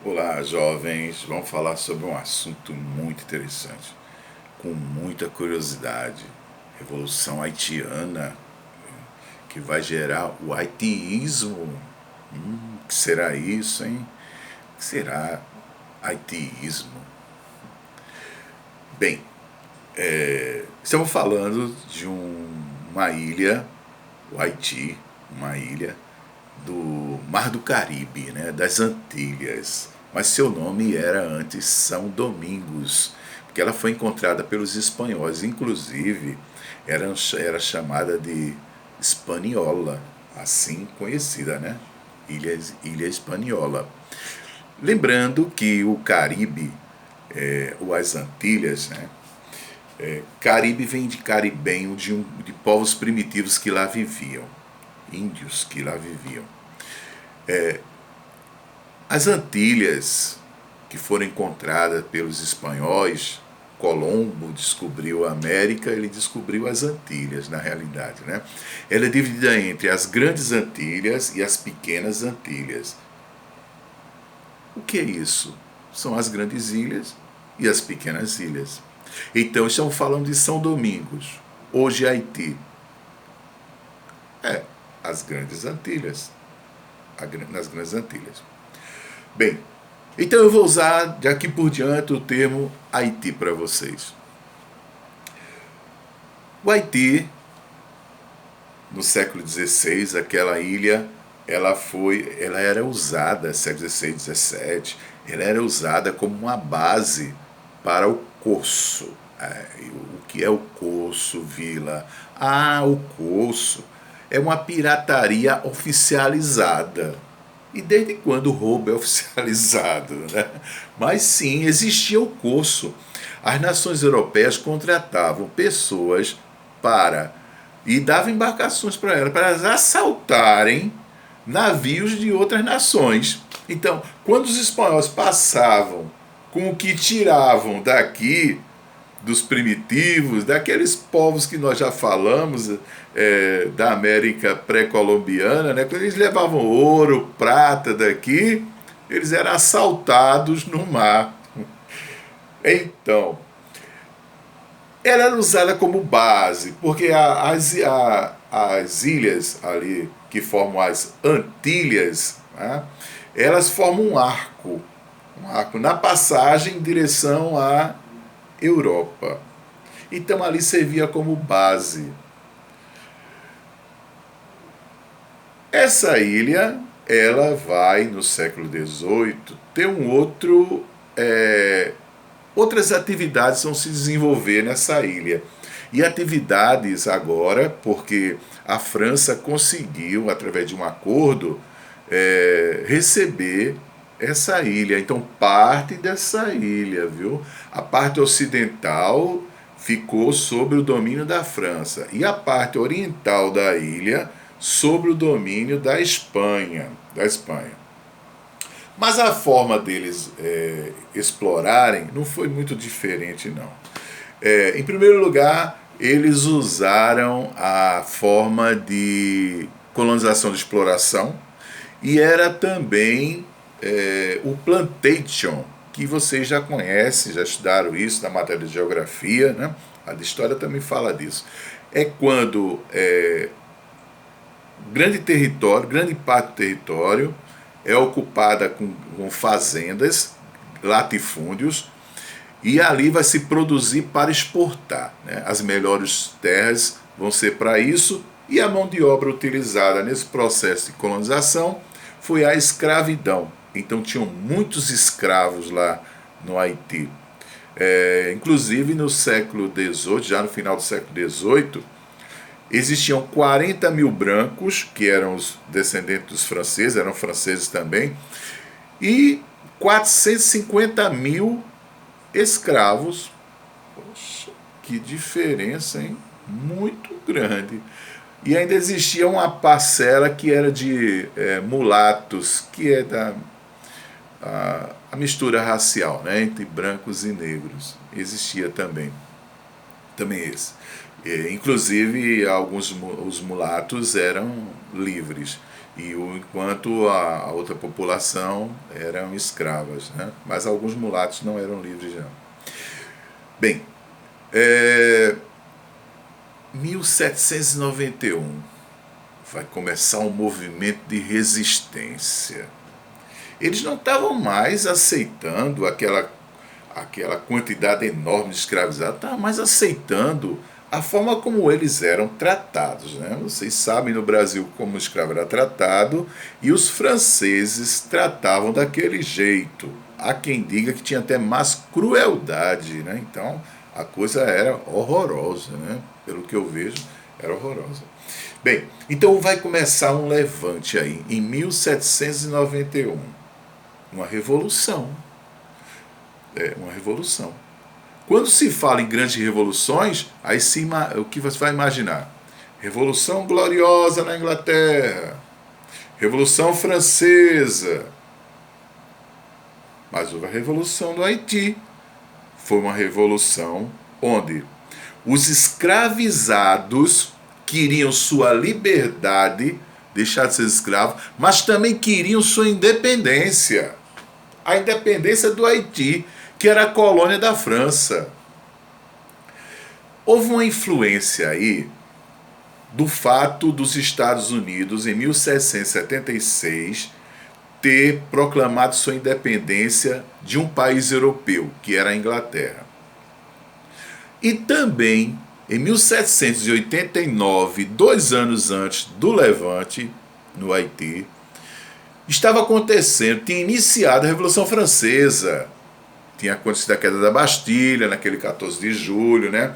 Olá, jovens. Vamos falar sobre um assunto muito interessante, com muita curiosidade. Revolução haitiana, que vai gerar o haitiísmo. O que será isso, hein? O que será haitiísmo? Bem, estamos falando de uma ilha, o Haiti, uma ilha do Mar do Caribe, né, das Antilhas. Mas seu nome era antes São Domingos, porque ela foi encontrada pelos espanhóis. Inclusive, era chamada de Hispaniola, assim conhecida, né? Ilha Hispaniola. Lembrando que o Caribe, ou as Antilhas, né? Caribe vem de caribenho, de povos primitivos que lá viviam, índios que lá viviam. As Antilhas, que foram encontradas pelos espanhóis, Colombo descobriu a América, ele descobriu as Antilhas, na realidade. Né? Ela é dividida entre as grandes Antilhas e as pequenas Antilhas. O que é isso? São as grandes ilhas e as pequenas ilhas. Então, estamos falando de São Domingos, hoje Haiti. As grandes Antilhas. Nas grandes Antilhas. Bem, então eu vou usar de aqui por diante o termo Haiti para vocês. O Haiti, no século XVI, aquela ilha, ela era usada, século XVI, XVII, ela era usada como uma base para o corso. O que é o corso, Vila? O corso é uma pirataria oficializada. E desde quando o roubo é oficializado? Né? Mas sim, existia o corso. As nações europeias contratavam pessoas e davam embarcações para elas assaltarem navios de outras nações. Então, quando os espanhóis passavam com o que tiravam daqui, dos primitivos, daqueles povos que nós já falamos, da América pré-colombiana, né? Quando eles levavam ouro, prata daqui, eles eram assaltados no mar. Então, ela era usada como base, porque as ilhas ali que formam as Antilhas, né? Elas formam um arco na passagem em direção à Europa. Então ali servia como base. Essa ilha, ela vai no século XVIII ter outras atividades vão se desenvolver nessa ilha. E atividades agora, porque a França conseguiu, através de um acordo, receber essa ilha. Então, parte dessa ilha, viu? A parte ocidental ficou sob o domínio da França e a parte oriental da ilha sob o domínio da Espanha. Mas a forma deles explorarem não foi muito diferente, não. Em primeiro lugar, eles usaram a forma de colonização de exploração e era também o plantation, que vocês já conhecem, já estudaram isso na matéria de geografia, né? A de história também fala disso. É quando grande parte do território é ocupada com fazendas, latifúndios, e ali vai se produzir para exportar. Né? As melhores terras vão ser para isso, e a mão de obra utilizada nesse processo de colonização foi a escravidão. Então tinham muitos escravos lá no Haiti. Inclusive no século XVIII, já no final do século XVIII, existiam 40 mil brancos, que eram os descendentes dos franceses, eram franceses também, e 450 mil escravos. Poxa, que diferença, hein? Muito grande. E ainda existia uma parcela que era de mulatos, que é a mistura racial, né, entre brancos e negros. Existia também esse. Inclusive, os mulatos eram livres. enquanto a outra população eram escravas, né? Mas alguns mulatos não eram livres não. Bem, 1791 vai começar um movimento de resistência. Eles não estavam mais aceitando aquela quantidade enorme de escravizados, estavam mais aceitando a forma como eles eram tratados. Né? Vocês sabem no Brasil como o escravo era tratado, e os franceses tratavam daquele jeito. Há quem diga que tinha até mais crueldade. Né? Então a coisa era horrorosa, né? Pelo que eu vejo, era horrorosa. Bem, então vai começar um levante aí, em 1791. Uma revolução. Uma revolução. Quando se fala em grandes revoluções, aí o que você vai imaginar? Revolução Gloriosa na Inglaterra, Revolução Francesa. Mas houve a Revolução do Haiti. Foi uma revolução onde os escravizados queriam sua liberdade, deixar de ser escravos, mas também queriam sua independência. A independência do Haiti, que era a colônia da França. Houve uma influência aí do fato dos Estados Unidos, em 1776, ter proclamado sua independência de um país europeu, que era a Inglaterra. E também, em 1789, 2 anos antes do levante no Haiti, estava acontecendo, tinha iniciado a Revolução Francesa. Tinha acontecido a queda da Bastilha, naquele 14 de julho, né?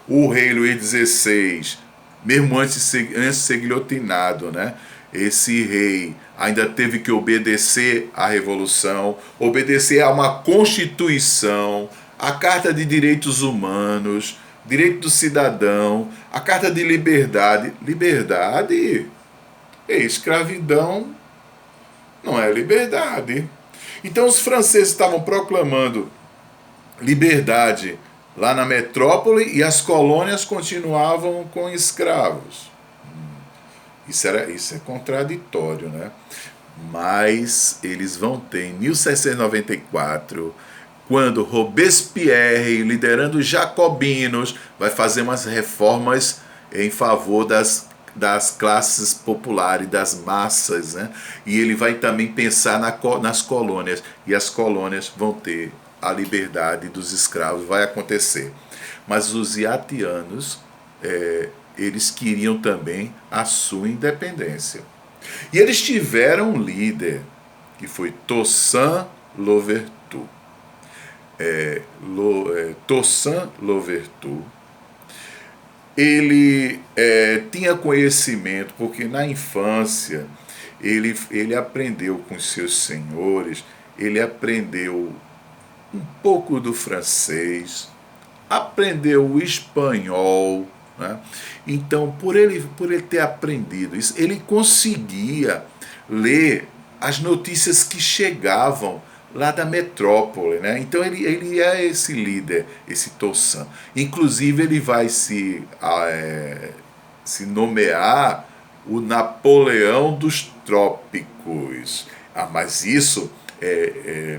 O rei Luís XVI, mesmo antes de ser guilhotinado, né? Esse rei ainda teve que obedecer à Revolução, obedecer a uma Constituição, a Carta de Direitos Humanos, Direito do Cidadão, a Carta de Liberdade. Liberdade? Escravidão não é liberdade. Então os franceses estavam proclamando liberdade lá na metrópole e as colônias continuavam com escravos. Isso é contraditório, né? Mas eles vão ter, em 1794, quando Robespierre, liderando os jacobinos, vai fazer umas reformas em favor das classes populares, das massas, né? E ele vai também pensar nas colônias, e as colônias vão ter a liberdade dos escravos, vai acontecer. Mas os haitianos, eles queriam também a sua independência. E eles tiveram um líder, que foi Toussaint Louverture. Toussaint Louverture, ele tinha conhecimento, porque na infância ele aprendeu com seus senhores, ele aprendeu um pouco do francês, aprendeu o espanhol, né? Então, por ele ter aprendido isso, ele conseguia ler as notícias que chegavam lá da metrópole, né? Então ele é esse líder, esse Toussaint. Inclusive ele vai se nomear o Napoleão dos Trópicos. Mas isso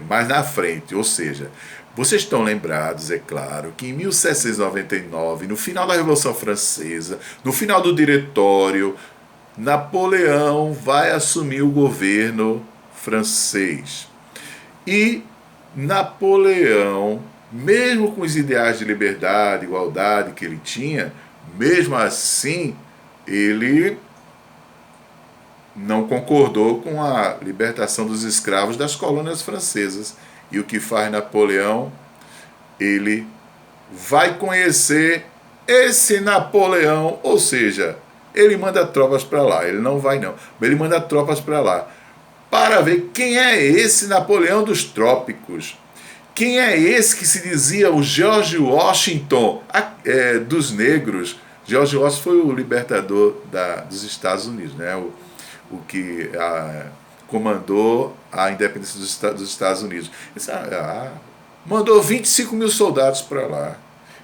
mais na frente, ou seja, vocês estão lembrados, é claro, que em 1799, no final da Revolução Francesa, no final do Diretório, Napoleão vai assumir o governo francês. E Napoleão, mesmo com os ideais de liberdade, igualdade que ele tinha, mesmo assim, ele não concordou com a libertação dos escravos das colônias francesas. E o que faz Napoleão? Ele vai conhecer esse Napoleão, ou seja, ele manda tropas para lá, ele não vai não, mas ele manda tropas para lá, para ver quem é esse Napoleão dos Trópicos. Quem é esse que se dizia o George Washington dos negros? George Washington foi o libertador dos Estados Unidos, né? o que comandou a independência dos Estados Unidos. Mandou 25 mil soldados para lá.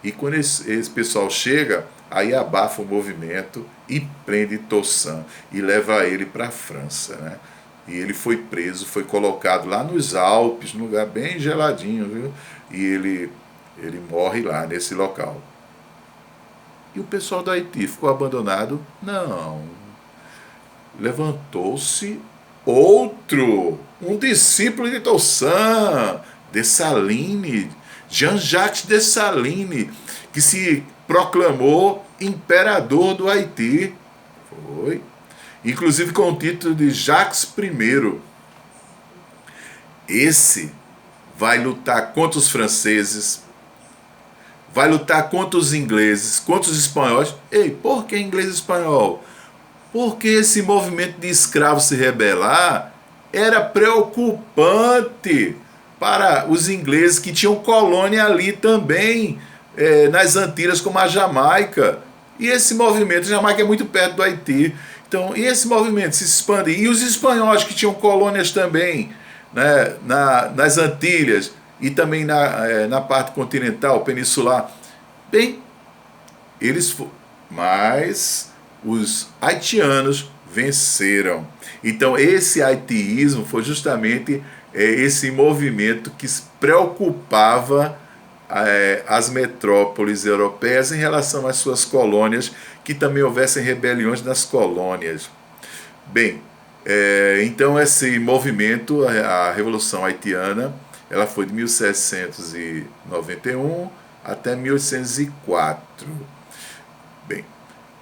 E quando esse pessoal chega, Aí abafa o movimento e prende Toussaint e leva ele para a França, né? E ele foi preso, foi colocado lá nos Alpes, num lugar bem geladinho, viu? E ele morre lá nesse local. E o pessoal do Haiti ficou abandonado? Não. Levantou-se outro, um discípulo de Toussaint, Dessalines, Jean-Jacques Dessalines, que se proclamou imperador do Haiti. Foi. Inclusive com o título de Jacques I. Esse vai lutar contra os franceses, vai lutar contra os ingleses, contra os espanhóis. Ei, por que inglês e espanhol? Porque esse movimento de escravos se rebelar era preocupante para os ingleses que tinham colônia ali também, nas Antilhas, como a Jamaica. E esse movimento, a Jamaica é muito perto do Haiti, então, e esse movimento se expande. E os espanhóis que tinham colônias também, né, nas Antilhas e também na parte continental, peninsular. Bem, mas os haitianos venceram. Então esse haitiísmo foi justamente esse movimento que se preocupava as metrópoles europeias em relação às suas colônias, que também houvessem rebeliões nas colônias. Bem, então esse movimento, a Revolução Haitiana, ela foi de 1791 até 1804. Bem,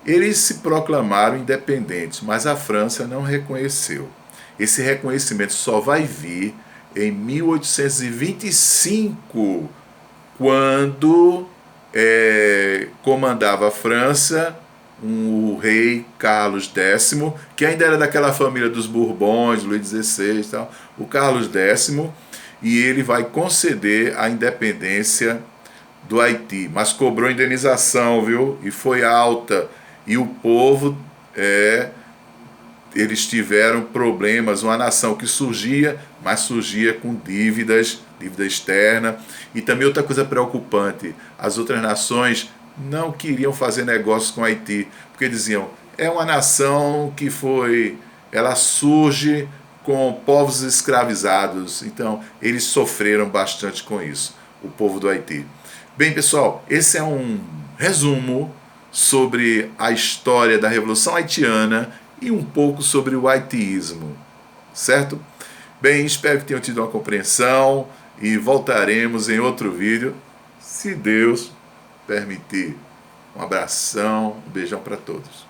eles se proclamaram independentes, mas a França não reconheceu. Esse reconhecimento só vai vir em 1825, quando comandava a França o rei Carlos X, que ainda era daquela família dos Bourbons, Luís XVI e tal, o Carlos X, e ele vai conceder a independência do Haiti, mas cobrou indenização, viu? E foi alta. E o povo, eles tiveram problemas, uma nação que surgia, mas surgia com dívida externa. E também outra coisa preocupante, as outras nações não queriam fazer negócios com o Haiti, porque diziam, é uma nação que ela surge com povos escravizados, então eles sofreram bastante com isso, o povo do Haiti. Bem, pessoal, esse é um resumo sobre a história da Revolução Haitiana e um pouco sobre o haitiísmo, certo? Bem, espero que tenham tido uma compreensão e voltaremos em outro vídeo, se Deus permitir. Um abração, um beijão para todos.